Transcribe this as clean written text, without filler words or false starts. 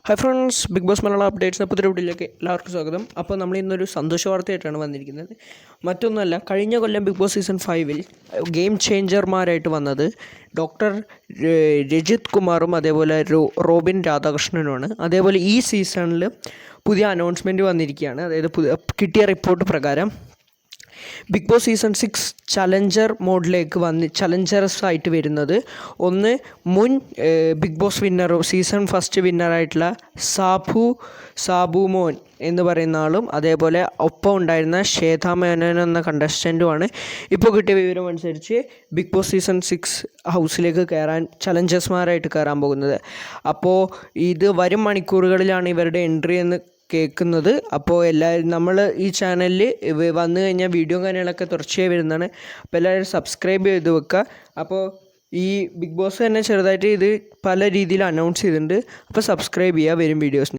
Hi friends, Bigg Boss Malayalam അപ്ഡേറ്റ്സിന് പുതിയ വീഡിയോയിലേക്ക് എല്ലാവർക്കും സ്വാഗതം. അപ്പോൾ നമ്മൾ ഇന്നൊരു സന്തോഷ വാർത്തയായിട്ടാണ് വന്നിരിക്കുന്നത്. മറ്റൊന്നുമല്ല, കഴിഞ്ഞ കൊല്ലം ബിഗ് ബോസ് സീസൺ 5-ൽ ഗെയിം ചേഞ്ചർമാരായിട്ട് വന്നത് ഡോക്ടർ രജിത് കുമാറും അതേപോലെ റോബിൻ രാധാകൃഷ്ണനുമാണ്. അതേപോലെ ഈ സീസണിൽ പുതിയ അനൗൺസ്മെൻറ്റ് വന്നിരിക്കുകയാണ്. അതായത് കിട്ടിയ റിപ്പോർട്ട് പ്രകാരം ബിഗ് ബോസ് സീസൺ 6 ചലഞ്ചർ മോഡിലേക്ക് ചലഞ്ചേഴ്സ് ആയിട്ട് വരുന്നത് ഒന്ന് മുൻ Bigg Boss winner season first വിന്നറായിട്ടുള്ള സാബു മോൻ എന്ന് പറയുന്ന ആളും അതേപോലെ ഒപ്പം ഉണ്ടായിരുന്ന ശ്വേതാ മേനോൻ എന്ന കണ്ടസ്റ്റൻറ്റുമാണ്. ഇപ്പോൾ കിട്ടിയ വിവരം അനുസരിച്ച് ബിഗ് ബോസ് സീസൺ 6 ഹൗസിലേക്ക് ചലഞ്ചേഴ്സ്മാരായിട്ട് കയറാൻ പോകുന്നത്. അപ്പോൾ ഇത് വരും മണിക്കൂറുകളിലാണ് ഇവരുടെ എൻട്രി എന്ന് കേൾക്കുന്നത്. അപ്പോൾ എല്ലാവരും നമ്മൾ ഈ ചാനലിൽ വന്നു കഴിഞ്ഞാൽ വീഡിയോ കാര്യങ്ങളൊക്കെ തുടർച്ചയായി വരുന്നതാണ്. അപ്പോൾ എല്ലാവരും സബ്സ്ക്രൈബ് ചെയ്ത് വെക്കുക. അപ്പോൾ ഈ ബിഗ് ബോസ് തന്നെ ചെറുതായിട്ട് ഇത് പല രീതിയിൽ അനൗൺസ് ചെയ്തിട്ടുണ്ട്. അപ്പോൾ സബ്സ്ക്രൈബ് ചെയ്യുക വരും വീഡിയോസിന്.